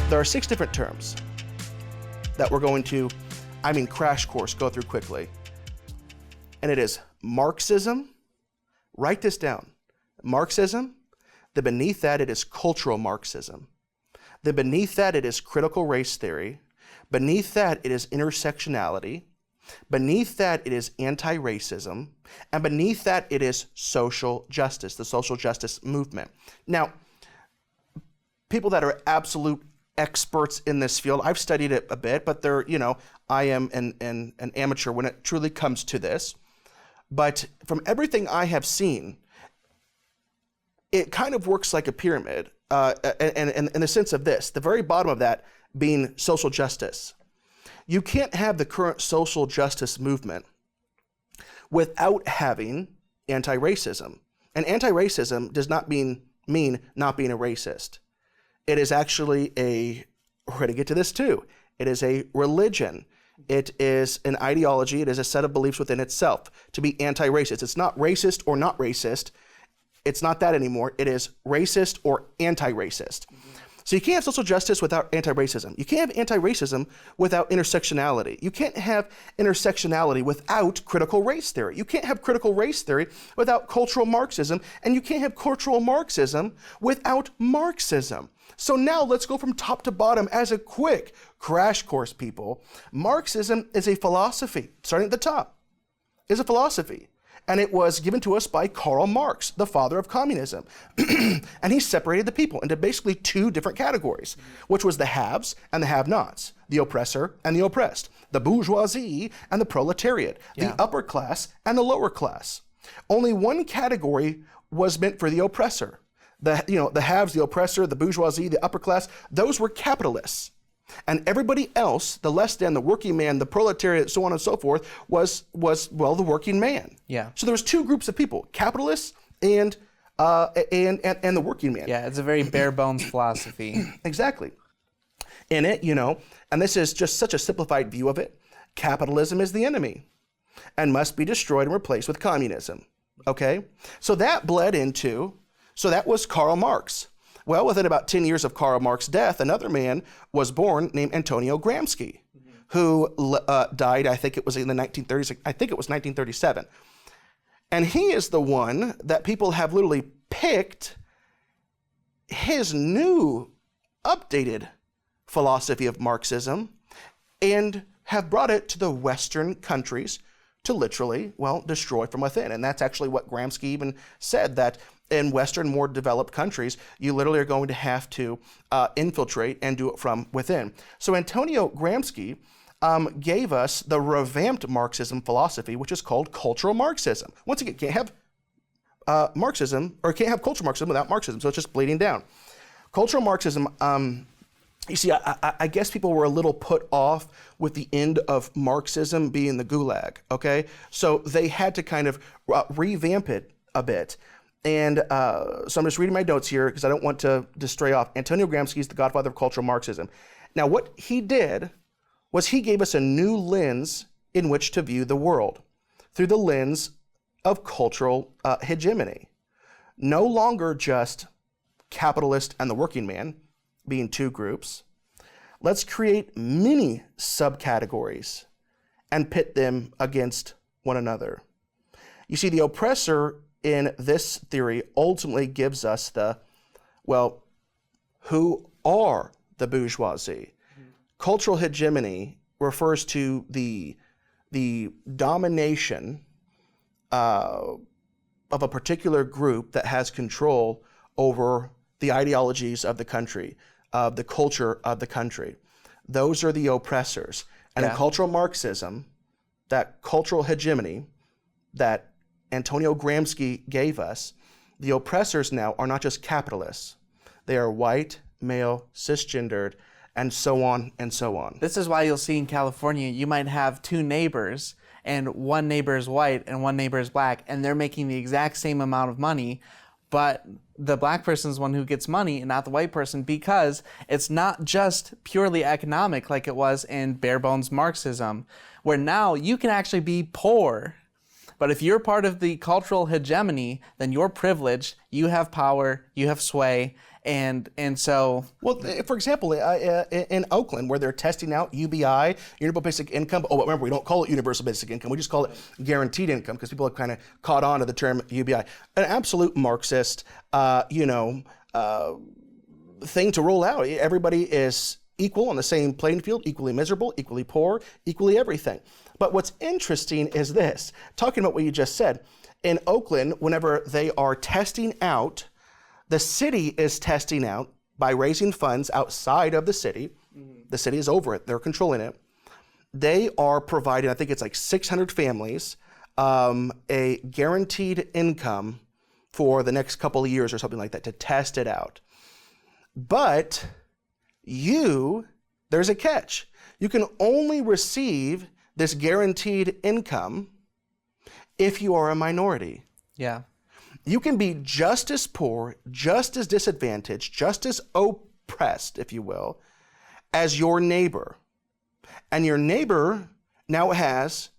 there are 6 different terms that we're going to, crash course, go through quickly. And it is Marxism. Write this down. Marxism. Then beneath that, it is cultural Marxism. Then beneath that, it is critical race theory. Beneath that, it is intersectionality. Beneath that, it is anti-racism. And beneath that, it is social justice, the social justice movement. Now, people that are absolute experts in this field, I've studied it a bit, but they're, I am an amateur when it truly comes to this. But from everything I have seen, it kind of works like a pyramid, and in the sense of this, the very bottom of that being social justice. You can't have the current social justice movement without having anti-racism. And anti-racism does not mean not being a racist. It is actually we're going to get to this too, it is a religion. It is an ideology. It is a set of beliefs within itself to be anti-racist. It's not racist or not racist. It's not that anymore. It is racist or anti-racist. So you can't have social justice without anti-racism. You can't have anti-racism without intersectionality. You can't have intersectionality without critical race theory. You can't have critical race theory without cultural Marxism, and you can't have cultural Marxism without Marxism. So now let's go from top to bottom as a quick crash course, people. Marxism is a philosophy, starting at the top, is a philosophy. And it was given to us by Karl Marx, the father of communism. And he separated the people into basically 2 different categories, which was the haves and the have-nots, the oppressor and the oppressed, the bourgeoisie and the proletariat, the upper class and the lower class. Only one category was meant for the oppressor. The haves, the oppressor, the bourgeoisie, the upper class, those were capitalists. And everybody else, the less than, the working man, the proletariat, so on and so forth, was the working man. Yeah. So there was 2 groups of people: capitalists and the working man. Yeah, it's a very bare bones philosophy. Exactly. In it, and this is just such a simplified view of it. Capitalism is the enemy, and must be destroyed and replaced with communism. Okay. So that that was Karl Marx. Well, within about 10 years of Karl Marx's death, another man was born named Antonio Gramsci, who died, I think it was in the 1930s, I think it was 1937. And he is the one that people have literally picked his new updated philosophy of Marxism and have brought it to the Western countries to literally, destroy from within. And that's actually what Gramsci even said, that in Western, more developed countries, you literally are going to have to infiltrate and do it from within. So Antonio Gramsci gave us the revamped Marxism philosophy, which is called cultural Marxism. Once again, can't have Marxism, or can't have cultural Marxism without Marxism, so it's just bleeding down. Cultural Marxism, you see, I guess people were a little put off with the end of Marxism being the Gulag, okay? So they had to kind of revamp it a bit. And so I'm just reading my notes here because I don't want to stray off. Antonio Gramsci is the godfather of cultural Marxism. Now, what he did was he gave us a new lens in which to view the world, through the lens of cultural hegemony. No longer just capitalist and the working man being 2 groups. Let's create many subcategories and pit them against one another. You see, the oppressor in this theory ultimately gives us who are the bourgeoisie? Cultural hegemony refers to the domination of a particular group that has control over the ideologies of the country, of the culture of the country. Those are the oppressors. And in cultural Marxism, that cultural hegemony that Antonio Gramsci gave us, the oppressors now are not just capitalists. They are white, male, cisgendered, and so on and so on. This is why you'll see in California, you might have 2 neighbors, and one neighbor is white and one neighbor is black, and they're making the exact same amount of money, but the black person is the one who gets money and not the white person, because it's not just purely economic like it was in bare bones Marxism, where now you can actually be poor But if you're part of the cultural hegemony, then you're privileged, you have power, you have sway, and so... Well, for example, in Oakland, where they're testing out UBI, Universal Basic Income. Oh, but remember, we don't call it Universal Basic Income. We just call it guaranteed income because people have kind of caught on to the term UBI. An absolute Marxist, thing to roll out. Everybody is equal on the same playing field, equally miserable, equally poor, equally everything. But what's interesting is this, talking about what you just said, in Oakland, whenever they are testing out, the city is testing out by raising funds outside of the city. The city is over it, they're controlling it. They are providing, I think it's like 600 families, a guaranteed income for the next couple of years or something like that to test it out. But there's a catch. You can only receive this guaranteed income if you are a minority. Yeah. You can be just as poor, just as disadvantaged, just as oppressed, if you will, as your neighbor. And your neighbor now has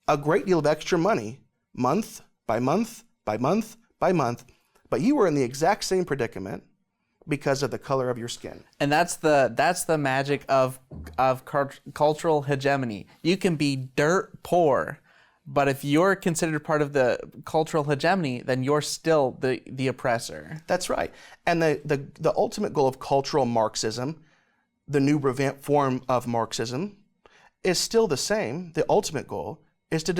a great deal of extra money, month by month by month by month, but you are in the exact same predicament because of the color of your skin. And that's the magic of cultural hegemony. You can be dirt poor, but if you're considered part of the cultural hegemony, then you're still the oppressor. That's right. And the ultimate goal of cultural Marxism, the new revamped form of Marxism, is still the same. The ultimate goal is to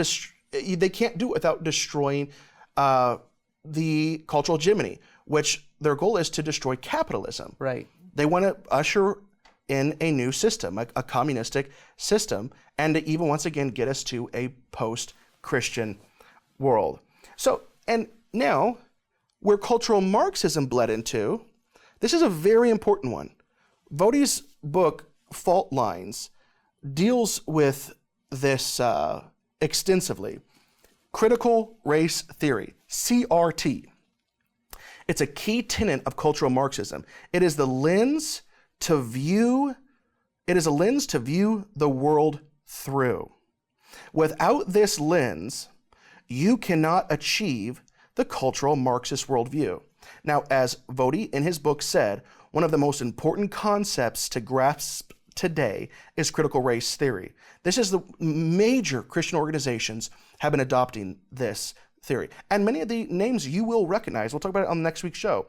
they can't do it without destroying the cultural hegemony, which their goal is to destroy capitalism. Right. They want to usher in a new system, a communistic system, and to even once again get us to a post-Christian world. So, and now, where cultural Marxism bled into, this is a very important one. Voddie's book, Fault Lines, deals with this extensively. Critical race theory, CRT. It's a key tenet of cultural Marxism. It is a lens to view the world through. Without this lens, you cannot achieve the cultural Marxist worldview. Now, as Voddie in his book said, one of the most important concepts to grasp today is critical race theory. This is the major Christian organizations have been adopting this theory. And many of the names you will recognize. We'll talk about it on next week's show.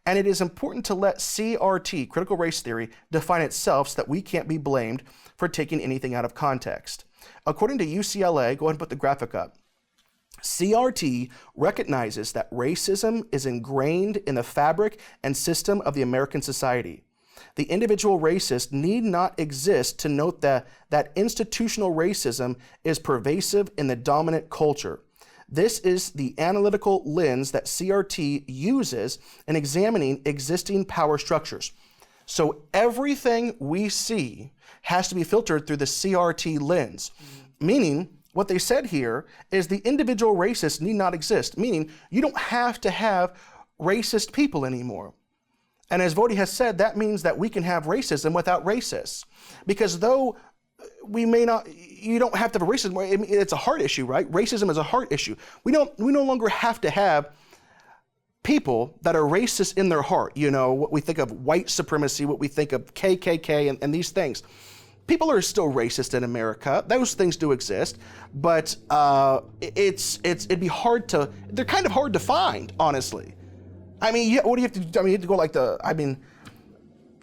And it is important to let CRT, critical race theory, define itself so that we can't be blamed for taking anything out of context. According to UCLA, go ahead and put the graphic up. CRT recognizes that racism is ingrained in the fabric and system of the American society. The individual racist need not exist to note that institutional racism is pervasive in the dominant culture. This is the analytical lens that CRT uses in examining existing power structures. So everything we see has to be filtered through the CRT lens, meaning what they said here is the individual racist need not exist, meaning you don't have to have racist people anymore. And as Voddie has said, that means that we can have racism without racists. Because though you don't have to have a racism, it's a heart issue, right? Racism is a heart issue. We no longer have to have people that are racist in their heart. You know, what we think of white supremacy, what we think of KKK and these things. People are still racist in America. Those things do exist, but it'd be hard to, they're kind of hard to find, honestly. I mean, what do you have to do? I mean, you have to go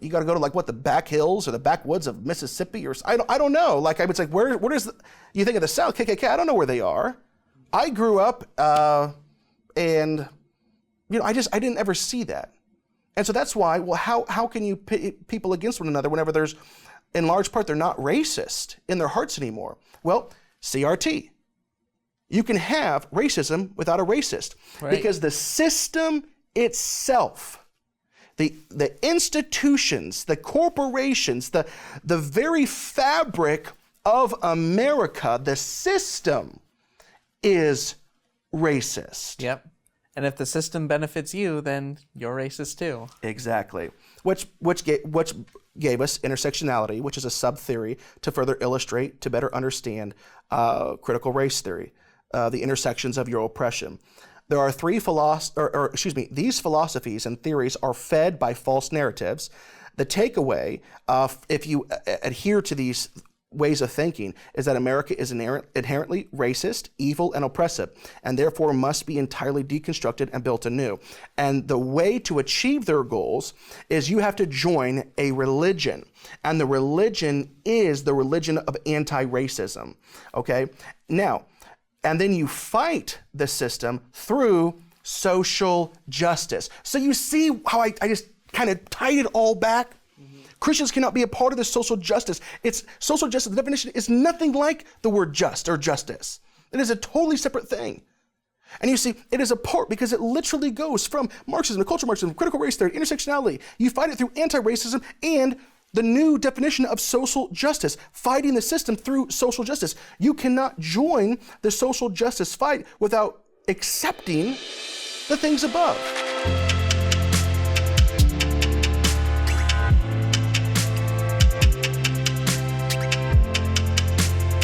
you got to go to the back hills or the backwoods of Mississippi or I don't know. It's like where does you think of the South KKK? I don't know where they are. I grew up and I didn't ever see that, and so that's why. Well, how can you pit people against one another whenever there's, in large part, they're not racist in their hearts anymore? Well, CRT. You can have racism without a racist, right? Because the system itself, the institutions, the corporations, the very fabric of America, the system is racist. Yep. And if the system benefits you, then you're racist too. Exactly. Which gave us intersectionality, which is a sub-theory to further illustrate, to better understand critical race theory. the intersections of your oppression. There are these philosophies and theories are fed by false narratives. The takeaway, if you adhere to these ways of thinking, is that America is inherently racist, evil, and oppressive, and therefore must be entirely deconstructed and built anew. And the way to achieve their goals is you have to join a religion, and the religion is the religion of anti-racism, okay? Now, and then you fight the system through social justice. So you see how I just kind of tied it all back? Christians cannot be a part of the social justice. It's social justice. The definition is nothing like the word just or justice. It is a totally separate thing. And you see, it is a part because it literally goes from Marxism to cultural Marxism, critical race theory, intersectionality. You fight it through anti-racism and the new definition of social justice, fighting the system through social justice. You cannot join the social justice fight without accepting the things above.